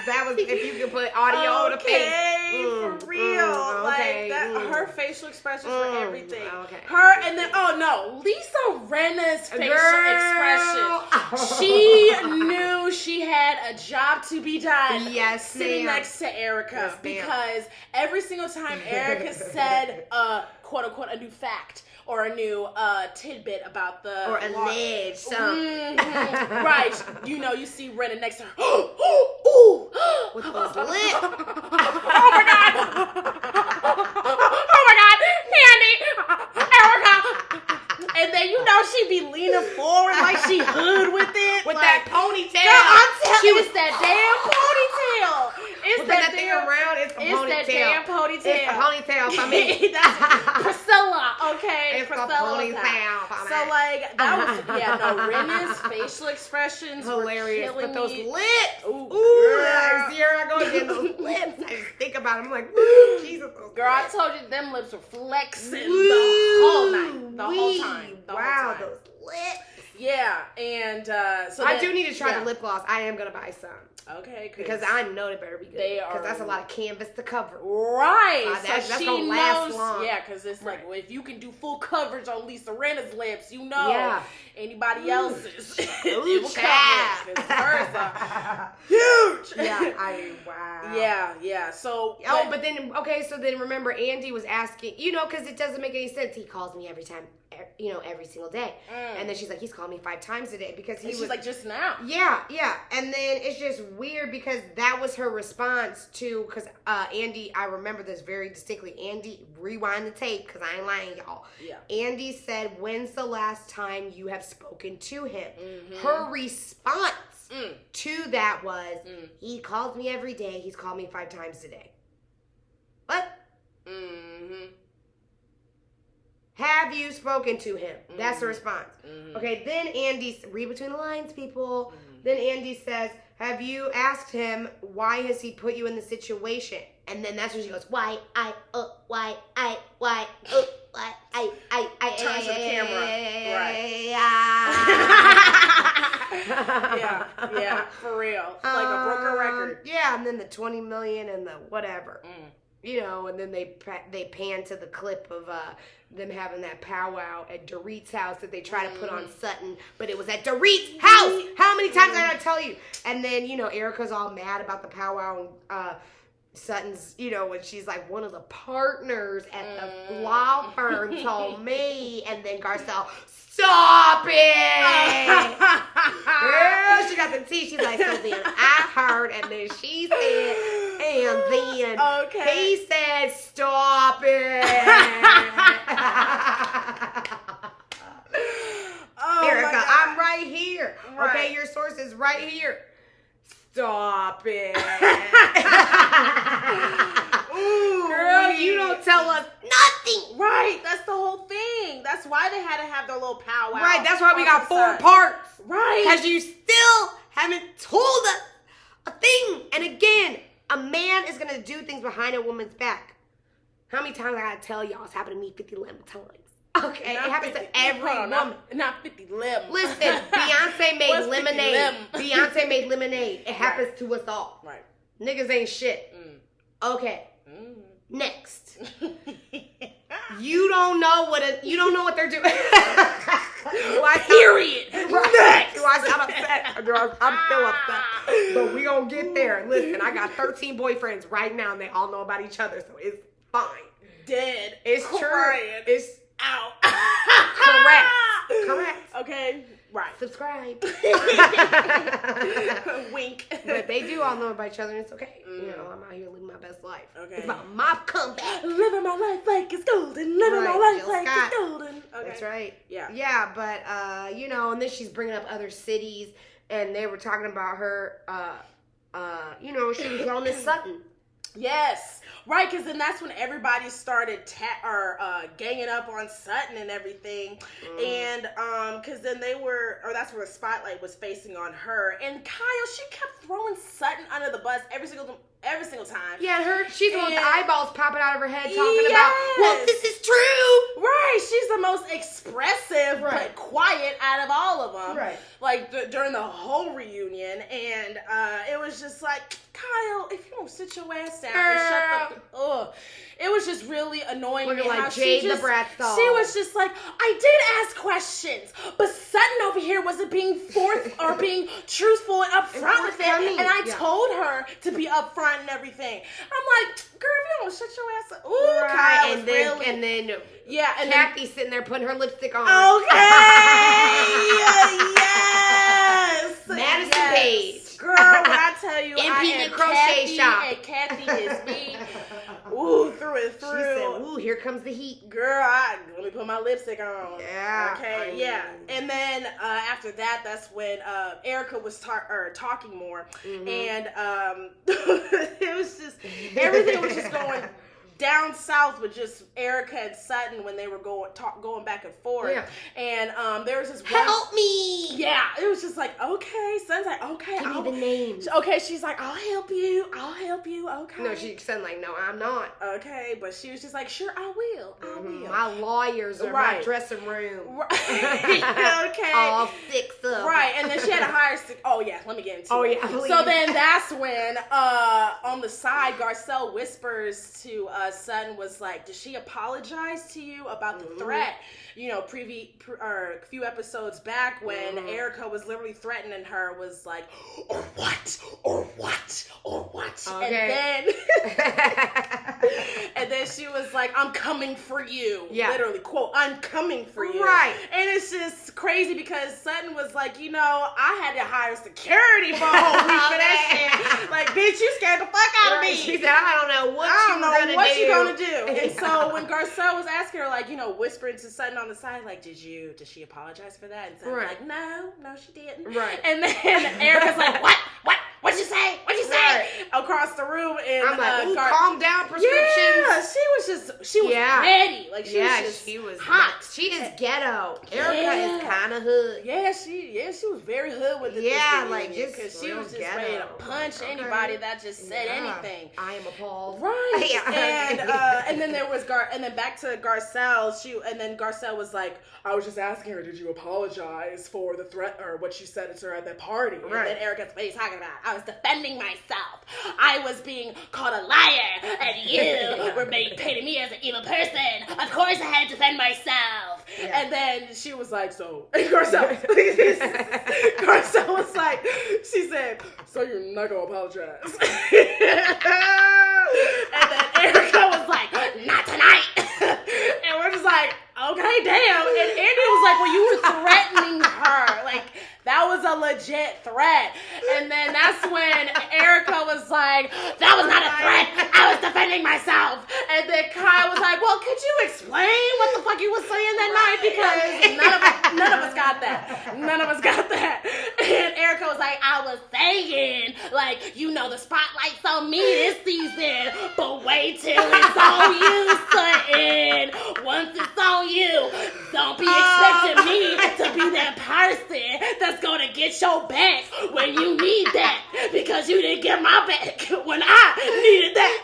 that was, if you could put audio on the face. For real. Okay. Like, her facial expressions for everything. Okay. Her, and then, Lisa Rinna's facial expression. She knew she had a job to be done. Yes, sitting ma'am. next to Erica. Yes, because every single time Erica said, quote unquote, a new fact or a new tidbit about the or alleged something. Right. You see Rinna next to her. With those lips. Oh my God. Oh my God. Candy. Erica. And then she be leaning forward like she hood with it. With that ponytail. Girl, I'm telling you, it's that damn ponytail. It's that thing around. It's the ponytail. It's that damn ponytail. It's the ponytail for me. That's Priscilla, okay? It's Priscilla's the ponytail for me. So, that was, Rinna's facial expressions hilarious. were killing But those me. lips. Ooh, I see her go again. Those lips. I just think about them. I'm like, woo, Jesus. Girl, I told you, them lips were flexing the whole night. The whole time. Those lips. Yeah, and so I do need to try the lip gloss. I am going to buy some. Okay, because I know they better be good. They are, because that's a lot of canvas to cover. Right. That's she gonna last knows. long. Yeah, because it's like, well, if you can do full coverage on Lisa Rinna's lips, anybody else's, it will cover it. Because hers are huge. Yeah, wow. Yeah. So, but then so then remember, Andy was asking, because it doesn't make any sense. He calls me every time, every single day, and then she's like, he's called me 5 times a day because he was like just now. Yeah, and then it's just weird because that was her response to, because Andy, I remember this very distinctly. Andy, rewind the tape because I ain't lying, y'all. Yeah. Andy said, when's the last time you have spoken to him? Mm-hmm. Her response to that was, he calls me every day. He's called me 5 times today. What? Mm-hmm. Have you spoken to him? Mm-hmm. That's the response. Mm-hmm. Okay, then Andy, read between the lines, people. Mm-hmm. Then Andy says, have you asked him, why has he put you in the situation? And then that's when she goes, why, turns to the camera. Right. Yeah, for real. Like a broken record. Yeah, and then the 20 million and the whatever. And then they pan to the clip of them having that powwow at Dorit's house that they try to put on Sutton, but it was at Dorit's house. How many times did I tell you? And then, Erica's all mad about the powwow, and Sutton's, when she's like, one of the partners at the law firm told me, and then Garcelle, stop it! Girl, she got the tea. She's like, so then I heard, and then she said, and then he said, stop it. Erica, I'm right here. Right. Okay, your source is right here. Stop it. Ooh, girl, you don't tell us nothing. Right, that's the whole thing. That's why they had to have their little powwow. Right, that's why we got 4 parts. Right. Because you still haven't told us a thing. And again, a man is going to do things behind a woman's back. How many times I got to tell y'all? It's happened to me 50 times. Okay, it happens to every woman. Not 50 lemon. Listen, Beyonce made lemonade. Beyonce made lemonade. It happens to us all. Right. Niggas ain't shit. Okay. Next. You don't know what they're doing. Period. Next. I'm upset. I'm still upset. But we gonna get there. Listen, I got 13 boyfriends right now, and they all know about each other, so it's fine. Dead. It's true. It's out. Correct. Okay. Right. Subscribe. Wink. But they do all know about each other, and it's okay. I'm out here living my best life. Okay. It's about my comeback. Living my life like it's golden. Living my life like it's golden. Okay. That's right. Yeah. Yeah, but, and then she's bringing up other cities, and they were talking about her, she was on this Sutton. Yes, right, because then that's when everybody started ganging up on Sutton and everything, and because then that's where the spotlight was facing on her, and Kyle, she kept throwing Sutton under the bus every single time. Yeah, she's the one with the eyeballs popping out of her head talking about, well, this is true, Right, she's the most expressive but quiet out of all of them. Right. Like during the whole reunion, and it was just like, Kyle, if you don't sit your ass down and shut the it was just really annoying me like how Jade she the Brat doll. She was just like, I did ask questions, but Sutton over here wasn't being being truthful and upfront with it, and I told her to be upfront and everything. I'm like, girl, if you don't shut your ass up. Ooh, Kyle, and then Kathy's sitting there putting her lipstick on. Okay. Yes. Madison Page. Girl, when I tell you, MP I the am crochet Kathy, shop. and Kathy is me. Ooh, through and through. She said, ooh, here comes the heat. Girl, let me put my lipstick on. Yeah. Okay, And then after that, that's when Erica was talking more. Mm-hmm. And it was just, everything was just going down south with just Erica and Sutton when they were going back and forth. Yeah. And there was this one. Help me! Yeah, it was just like, okay. Sutton's like, okay. Give me the names. Okay, she's like, I'll help you. Okay. No, she said like, no, I'm not. Okay, but she was just like, sure, I will. My lawyers are my dressing room. Right. Okay. All 6 of them. Right, and then she had to hire. Oh yeah, let me get into it. Oh yeah, please. So then that's when on the side, Garcelle whispers to Sutton, was like, did she apologize to you about the threat? You know, a few episodes back when Erica was literally threatening her, was like, or what? Okay. And then she was like, I'm coming for you. Yeah. Literally, quote, I'm coming for you. Right. And it's just crazy because Sutton was like, you know, I had to hire security for a whole week for that shit. Like, bitch, you scared the fuck out of me. She said, I don't know what you gonna do. And so when Garcelle was asking her, like, you know, whispering to Sutton on the side, like, did she apologize for that? And Sutton was like, no, she didn't. Right. And then Erica's like, what'd you say? Right. Across the room, and I'm like, calm down, prescriptions. Yeah, she was ready. Like, she was hot. She is ghetto. Erica is kind of hood. Yeah, she was very hood with it. Yeah, like, just because she was just ghetto. Ready to punch anybody that just said anything. I am appalled. Right. And then there was and then back to Garcelle. And then Garcelle was like, I was just asking her, did you apologize for the threat or what you said to her at that party? Right. And then Erica's, what are you talking about? I was defending myself. I was being called a liar, and you were painting me as an evil person. Of course I had to defend myself. Yeah. And then she was like, and Garcelle was like, she said, so you're not going to apologize. And then Erica was like, not tonight. And we're just like, okay, damn. And Andy was like, well, you were threatening her. Like, that was a legit threat. And then that's when Erica was like, that was not a threat. I was defending myself. And then Kai was like, well, could you explain what the fuck you was saying that night? Because none of us got that. None of us got that. And Erica was like, I was saying, like, you know, the spotlight's on me this season, but wait till it's on you, Sutton. Once it's on you, don't be expecting me to be that person that's gonna get your back when you need that, because you didn't get my back when I needed that.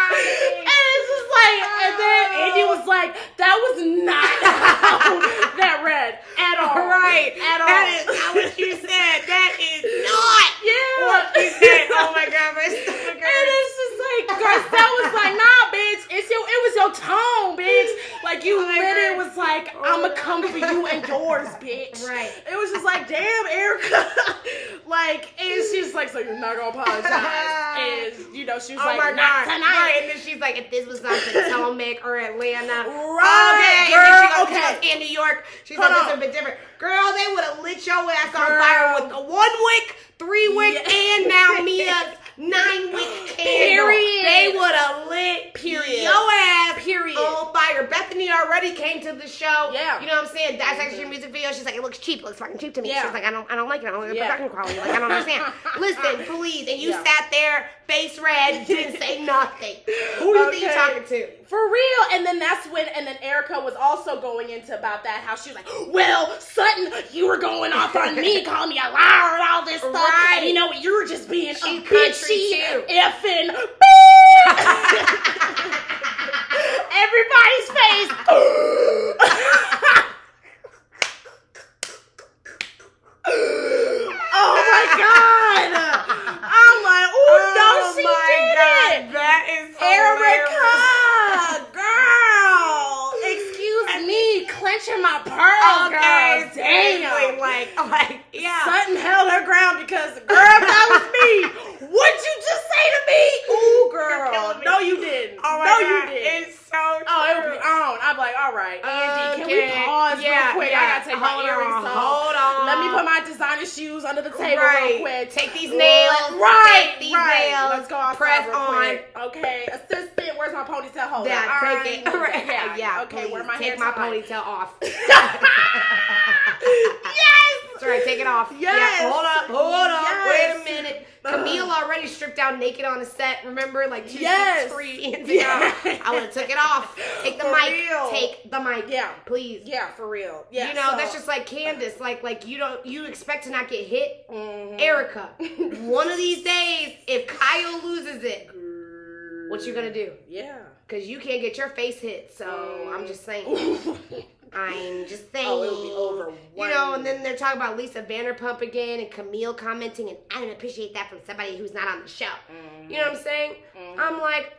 And it's just like, and then Andy was like, that was not how that read at all. Right. At all. That is not what you said. That is not what you said. Oh my God, my stomach hurts. And it's just like, Garcelle was like, nah, bitch, it was your tone, bitch. Like, you literally was like, I'ma come for you and yours, bitch. Right. It was just like, damn, Erica. Like, and she's like, so you're not gonna apologize. And, you know, she was like, not tonight. Right. And then she's like, if this was not Potomac or Atlanta. Right, okay. girl. And then she goes, in New York. She's like, this is a bit different. Girl, they would have lit your ass on fire with a 1 wick, 3 wick, and now Mia's 9 wick candle. Period. They would have lit Period. your ass Period. on fire. Bethany already came to the show. Yeah. You know what I'm saying? Dissected your music video. She's like, it looks cheap. It looks fucking cheap to me. Yeah. She's like, I don't like it. I don't like the production quality. Like, I don't understand. Listen, please. And you sat there, face red, didn't say nothing. Who do you think you're talking to? For real. And then that's when, and then Erica was also going into about that, how she was like, well, Sutton, you were going off on me, calling me a liar and all this stuff. Right. And you know what? You were just being She's a bitchy country too. effing everybody's face. Oh my God. I'm like, oh no, she did it. That is Erica, girl. Excuse me, clenching my pearls, girl. Damn. Like, yeah. Sutton held her ground because, girl, that was me. What'd you just say to me? Ooh, girl. No, you didn't. Oh my no, God. you didn't. It's so true. Oh, it would be on. I'm like, all right, Andy, can we pause real quick? I gotta take my earrings off. Hold on. Let me put my designer shoes under the table real quick. Take these nails. Right. Take these nails. Let's go outside Press real on. quick. Okay. Assistant, where's my ponytail holder? Yeah, take it. Yeah. Okay, where my hair Take my tie? ponytail off. Yes. That's right, take it off. Yes. Yeah, hold up. Yes. Wait a minute. Camille already stripped down naked on the set. Remember, like 2 Yes. 3 years ago. I would have took it off. Take the For mic. real. Take the mic. Yeah. Please. Yeah, for real. Yeah. You know, that's just like Candace. Like you expect to not get hit. Erica, one of these days, if Kyle loses it, what you gonna do? Yeah. Because you can't get your face hit. So I'm just saying. I'm just saying. Oh, it'll be over. You know, and then they're talking about Lisa Vanderpump again and Camille commenting, and I don't appreciate that from somebody who's not on the show. You know what I'm saying? I'm like,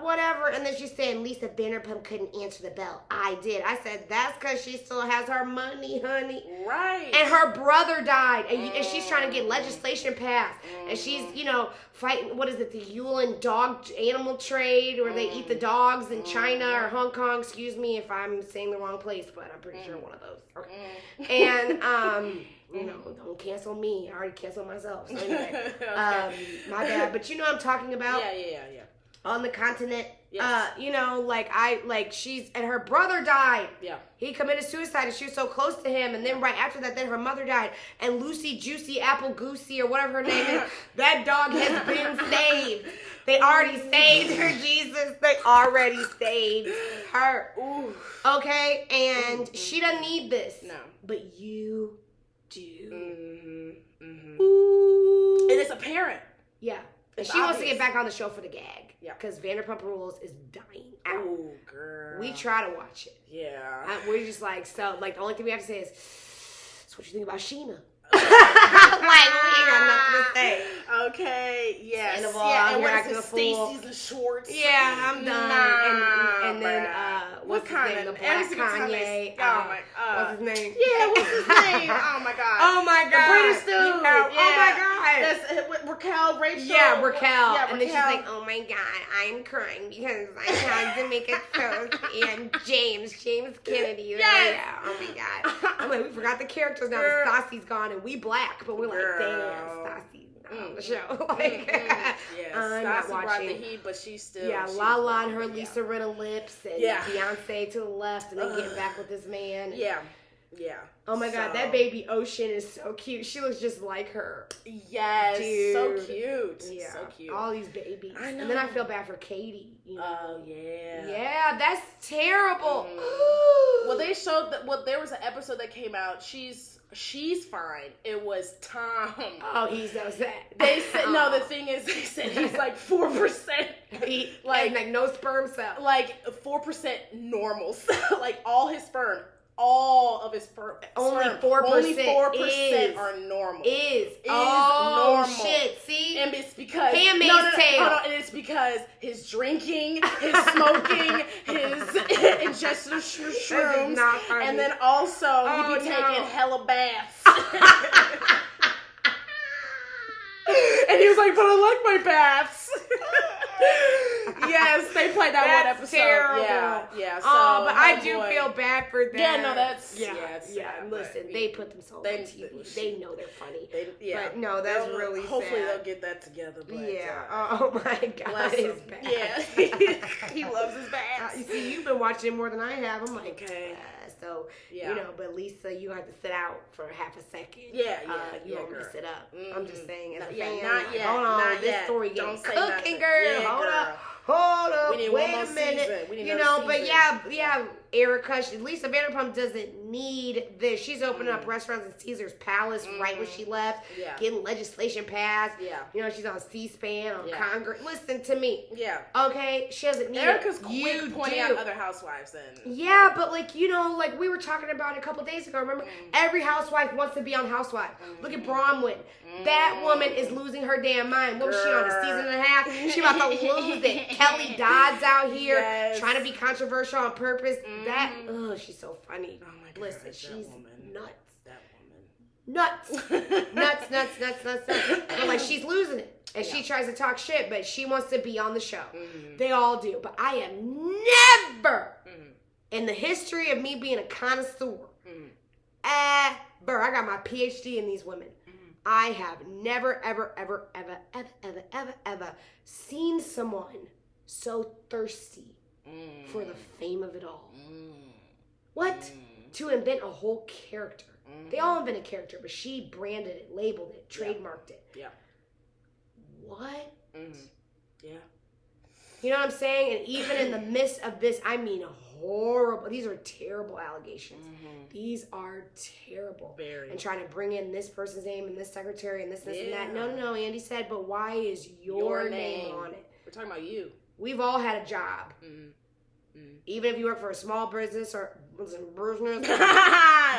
whatever. And then she's saying Lisa Vanderpump couldn't answer the bell. I did. I said, that's because she still has her money, honey. Right. And her brother died, and she's trying to get legislation passed. And she's, fighting, what is it, the Yulin dog animal trade, where they eat the dogs in China or Hong Kong. Excuse me if I'm saying the wrong place, but I'm pretty sure one of those. Okay. And, don't cancel me. I already canceled myself. So anyway, my bad. But you know what I'm talking about? Yeah. On the continent. Yes. She's, and her brother died. Yeah. He committed suicide and she was so close to him. And then right after that, then her mother died. And Lucy Juicy Apple Goosey or whatever her name is, that dog has been saved. They already saved her, Jesus. They already saved her. Ooh. Okay? And she doesn't need this. No. But you do. Ooh. And it's apparent. Yeah. And It's she wants to obvious. get back on the show for the gag. Yeah. Because Vanderpump Rules is dying out. Ooh, girl. We try to watch it. Yeah. We're just like, so, like, the only thing we have to say is, so what you think about Sheena? Like, we ain't got nothing to say. Okay, yes. And and what acting is a it, fool. Stacey's and Shorts? Yeah, I'm done. And then, what what's kind his name? of The Black Kanye. What's his name? Yeah, what's his name? Oh my God. Oh my God. The British dude. Oh my God. That's Raquel, Rachel. Yeah, Raquel. Yeah, and then she's like, oh my God, I'm crying because I had to make a toast. And James Kennedy. Yes. Yeah. Oh my God. I'm like, we forgot the characters now. Stassi's gone and we black, but we're like, damn, Stassi's on the show. Yes, I'm not Stassi brought watching. the heat, but she's still. Yeah, Lala and her Lisa Rinna lips and Yeah. Beyonce to the left and then getting back with this man. Yeah. Oh my God, that baby Ocean is so cute. She looks just like her. Yes, Dude. so cute. Yeah, So cute. all these babies. I know. And then I feel bad for Katie. Oh yeah. Yeah, that's terrible. Well, they showed that. Well, there was an episode that came out. She's fine. It was Tom. Oh, he's so sad. They said no. The thing is, they said he's like 4%. Like no sperm cell. Like 4% normal. Like all his sperm. All of his sperm. Only 4%. Only 4% are normal. Is normal. Shit, see? And it's because Handmaid's Tale. Hold on, and it's because his drinking, his smoking, his ingestion of shrooms, not funny. and then also he be taking hella baths. And he was like, "But I like my baths." Yes, they played that one episode. Terrible. Yeah. So, but I do feel bad for them. Yeah, no, that's Listen, they put themselves on TV. They know they're funny. But no, that's really hopefully sad. they'll get that together. But, Oh my God, bless his him. back. Yeah, he loves his baths. You see, you've been watching it more than I have. I'm like, okay. So, but Lisa, you have to sit out for half a second. You don't girl. sit up. I'm just saying, as a Not fan, not yet. hold on, Not this yet. story Don't getting say cooking, nothing. girl. Yeah, Hold girl. up. Hold up. We need Wait one more a minute. season. We need But another season. Erica. Lisa Vanderpump doesn't need this. She's opening up restaurants in Caesar's Palace right when she left. Yeah. Getting legislation passed. Yeah. You know, she's on C-SPAN, on Congress. Listen to me. Yeah. Okay? She doesn't need Erica's quick pointing out other housewives then. Yeah, but like, you know, like we were talking about a couple days ago, remember? Every housewife wants to be on Housewives. Look at Bronwyn. That woman is losing her damn mind. What was she on, a season and a half? She about to lose it. Kelly Dodd's out here trying to be controversial on purpose. That, she's so funny. Oh my God, listen, she's nuts. That woman. Nuts. But like, she's losing it. And she tries to talk shit, but she wants to be on the show. They all do. But I am never, in the history of me being a connoisseur, ever, I got my PhD in these women. I have never, ever seen someone so thirsty for the fame of it all. What? To invent a whole character. They all invent a character, but she branded it, labeled it, trademarked it. Yeah. What? Yeah. You know what I'm saying? And even in the midst of this, I mean horrible. These are terrible allegations. These are terrible. Very. And trying to bring in this person's name and this secretary and this and that. No. Andy said, but why is your name on it? We're talking about you. We've all had a job. Even if you work for a small business or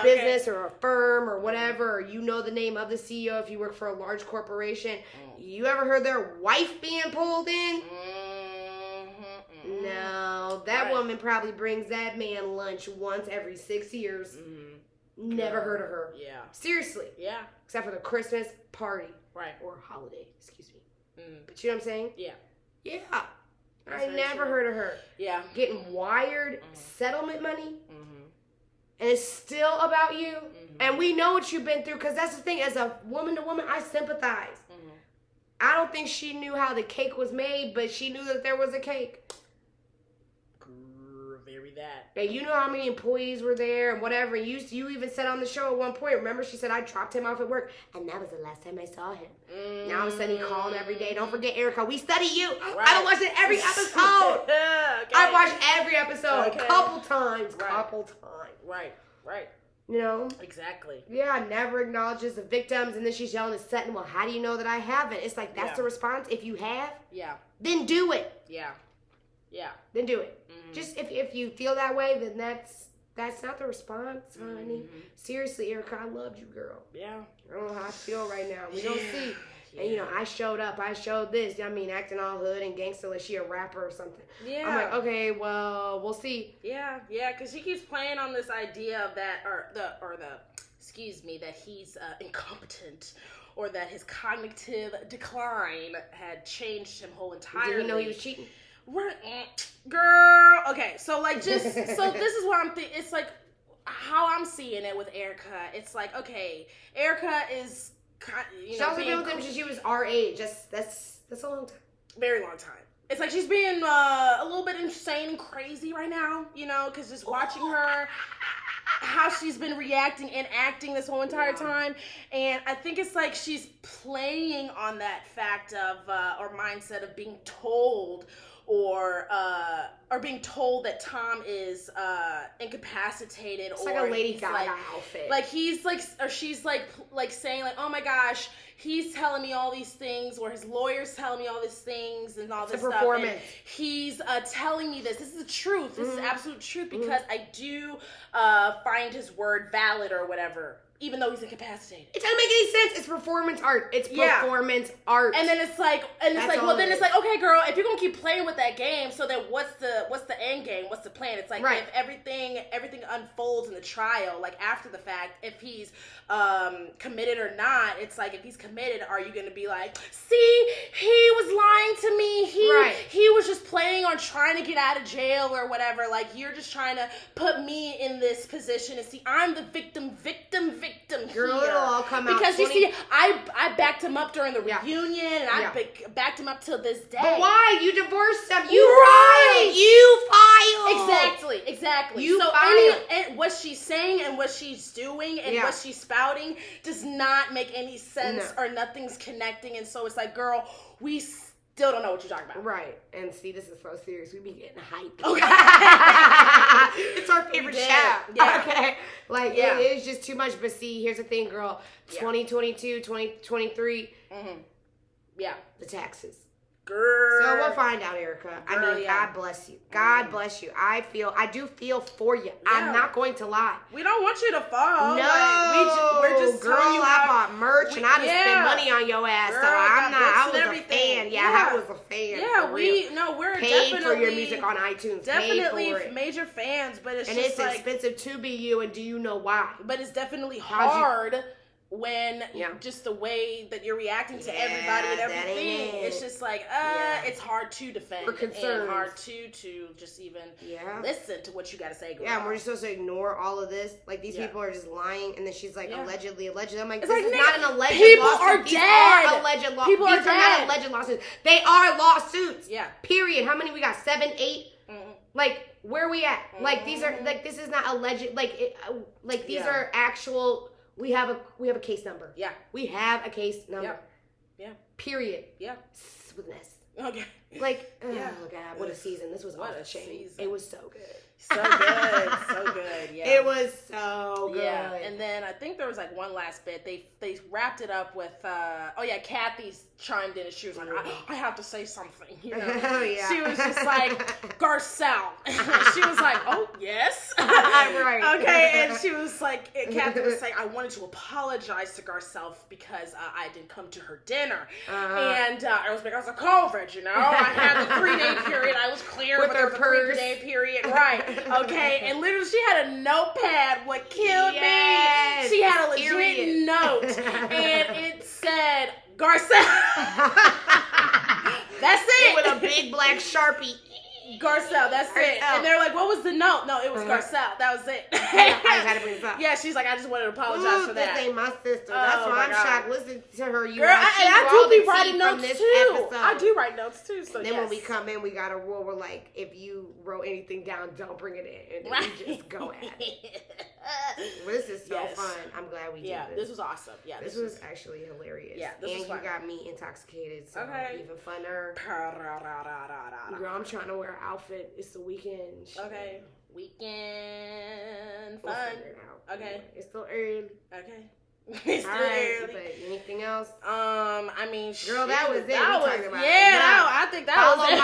business or a firm or whatever, or you know the name of the CEO if you work for a large corporation. You ever heard their wife being pulled in? No, that woman probably brings that man lunch once every 6 years. Never heard of her. Yeah. Seriously. Yeah. Except for the Christmas party. Right. Or holiday, excuse me. But you know what I'm saying? Yeah. Yeah. I never heard of her. Yeah. Getting wired settlement money. And it's still about you. And we know what you've been through, because that's the thing. As a woman to woman, I sympathize. I don't think she knew how the cake was made, but she knew that there was a cake. Very that. And you know how many employees were there and whatever. You even said on the show at one point, remember, she said, I dropped him off at work, and that was the last time I saw him. Now all of a sudden he called every day. Don't forget, Erica, we study you. Right. I've been watching every episode. Okay. I've watched every episode a couple times. Right. You know? Exactly. Yeah, never acknowledges the victims, and then she's yelling at Sutton, well, how do you know that I haven't? It's like, that's the response. If you have, then do it. Yeah. Then do it. Just if you feel that way, then that's not the response, honey. Seriously, Erica, I loved you, girl. Yeah. I don't know how I feel right now. We don't see. And, you know, I showed up. I showed this. I mean, acting all hood and gangster like she a rapper or something. Yeah. I'm like, okay, well, we'll see. Yeah, because she keeps playing on this idea of that, that he's incompetent, or that his cognitive decline had changed him whole entirely. Did he know he was cheating? Girl. Okay, so like so this is what I'm thinking. It's like how I'm seeing it with Erica. It's like, okay, Erica is, she's also been with him since she was our age. That's a long time. Very long time. It's like she's being a little bit insane and crazy right now, you know, because just watching her, how she's been reacting and acting this whole entire time. And I think it's like she's playing on that fact of, or mindset of being told, or being told that Tom is incapacitated. It's like a Lady Gaga outfit. Like he's like, or she's like saying like, oh my gosh, he's telling me all these things, or his lawyer's telling me all these things and all this stuff. Performance. And he's telling me this. This is the truth. This is absolute truth, because I do find his word valid or whatever, even though he's incapacitated. It doesn't make any sense. It's performance art. It's performance art. And then it's like, well, then it's like, okay, girl, if you're gonna keep playing with that game, so then what's the end game? What's the plan? It's like, if everything unfolds in the trial, like after the fact, if he's committed or not, it's like, if he's committed, are you gonna be like, see, he was lying to me. He was just playing on trying to get out of jail or whatever. Like, you're just trying to put me in this position and see, I'm the victim Girl, here. It'll all come out. Because you see, I backed him up during the reunion, and I backed him up till this day. But why? You divorced him. You filed. Exactly. You filed. And what she's saying and what she's doing and what she's spouting does not make any sense, or nothing's connecting. And so it's like, girl, we still don't know what you're talking about. Right. And see, this is so serious. We be getting hyped. Okay. It's our favorite show. Yeah. Okay. Like, it is just too much. But see, here's the thing, girl. 2022, 2023. Mm-hmm. Yeah. The taxes. Girl. So we'll find out, Erica. I mean, God bless you. God bless you. I do feel for you. Yeah. I'm not going to lie. We don't want you to fall. No, like, we're just girl, telling you I bought merch and I just spent money on your ass. Girl, so I was everything. A fan. Yeah, I was a fan. Yeah, we're paid definitely for your music on iTunes. Definitely major fans, but it's like, expensive to be you. And do you know why? But it's definitely hard. When just the way that you're reacting to everybody and everything, it's just like, it's hard to defend and hard to just even listen to what you got to say, girl. Yeah, and we're just supposed to ignore all of this. Like, these people are just lying, and then she's like, allegedly. I'm like, this is not an alleged people lawsuit. Are These dead. are alleged lawsuits. People are These are not alleged lawsuits. They are lawsuits. Yeah. Period. How many we got? 7, 8? Mm-hmm. Like, where are we at? Mm-hmm. Like, these are, like, this is not alleged. Like, these are actual... We have a case number. Yeah. We have a case number. Yeah. Period. Yeah. With this. Okay. Like, oh God, what a season. This was what off the chain. Season. It was so good. So good. So good. Yeah. It was so good. Yeah. And then I think there was like one last bit. They wrapped it up with Kathy's chimed in and she was like, I have to say something. You know? Oh, yeah. She was just like, Garcelle. She was like, oh yes. Right. Okay. And she was like, Kathy was saying, I wanted to apologize to Garcelle because I didn't come to her dinner. And it was because of COVID, you know. I had the 3-day period. I was clear, with but there was a 3-day period. Right. Okay. And literally she had a notepad. What killed me? She had a legit note. And it said, Garcelle. That's it. With a big black Sharpie. Garcelle, that's it. And they're like, what was the note? No, it was Garcelle. That was it. I just had to bring this up. Yeah, she's like, I just wanted to apologize for that. This ain't my sister. That's why I'm shocked. Listen to her. Girl, I do be writing notes too. I do write notes too. So then when we come in, we got a rule. We're like, if you wrote anything down, don't bring it in. And we just go at it. This is so fun. I'm glad we did this. Yeah, this was awesome. Yeah, this was actually hilarious. Yeah, this was fun. And you got me intoxicated, so even funner. Girl, I'm trying to wear an outfit. It's the weekend. Okay. Weekend fun. We'll figure it out. Okay. It's still early. Okay. It's still early. But anything else? I mean, girl, that was it. I think that was it.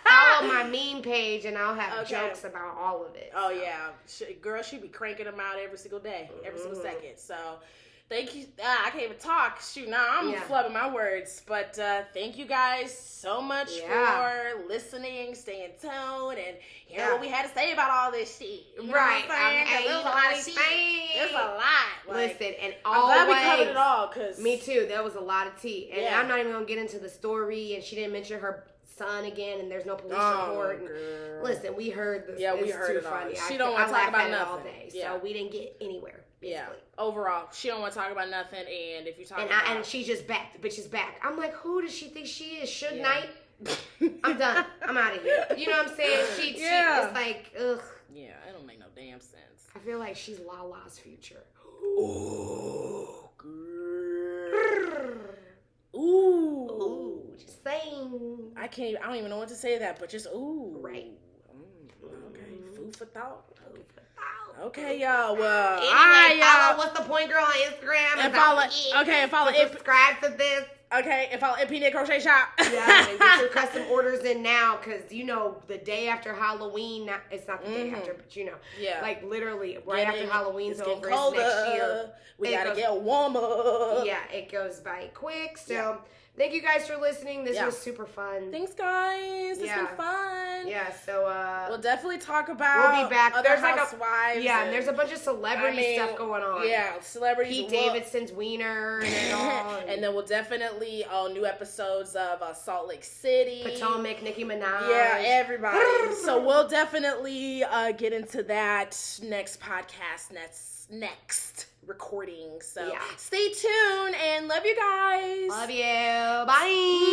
Follow my meme page, and I'll have jokes about all of it. Oh yeah, girl, she be cranking them out every single day, every single second. So. Thank you. I can't even talk. Shoot, now I'm flubbing my words. But thank you guys so much for listening, staying tuned, and hearing what we had to say about all this shit. You know right. What I'm saying? There's a lot of shit. There's a lot. Like, listen, and I'm glad we covered it all. Cause me too. There was a lot of tea. And I'm not even going to get into the story. And she didn't mention her son again, and there's no police report. And listen, we heard this. Yeah, we heard it funny. All. She don't want to talk about nothing all day, so we didn't get anywhere. Basically. Yeah. Overall, she don't want to talk about nothing, and if you talk and she's just back. The bitch is back. I'm like, who does she think she is? Suge Knight? I'm done. I'm out of here. You know what I'm saying? She is like, ugh. Yeah, it don't make no damn sense. I feel like she's Lala's future. Oh, girl. Ooh. Just saying. I don't even know what to say to that, but just ooh. Right. Okay. Food for thought. Okay, y'all. Well, anyway, all right, y'all. Follow What's the Point Girl on Instagram. And follow subscribe to this. Okay, and follow MP Knit Crochet Shop. Yeah, and get your custom orders in now, because you know the day after Halloween. It's not the day after, but you know, like literally right after Halloween's over, it's next year. We gotta get warmer. Yeah, it goes by quick. So. Thank you guys for listening. This was super fun. Thanks, guys. It's been fun. Yeah, so we'll definitely talk about. We'll be back. There's housewives. And there's a bunch of celebrity stuff going on. Yeah, celebrities. Pete Davidson's wiener and all. And then we'll definitely new episodes of Salt Lake City, Potomac, Nicki Minaj. Yeah, everybody. So we'll definitely get into that next podcast. Next recording. So stay tuned and love you guys. Love you. Bye.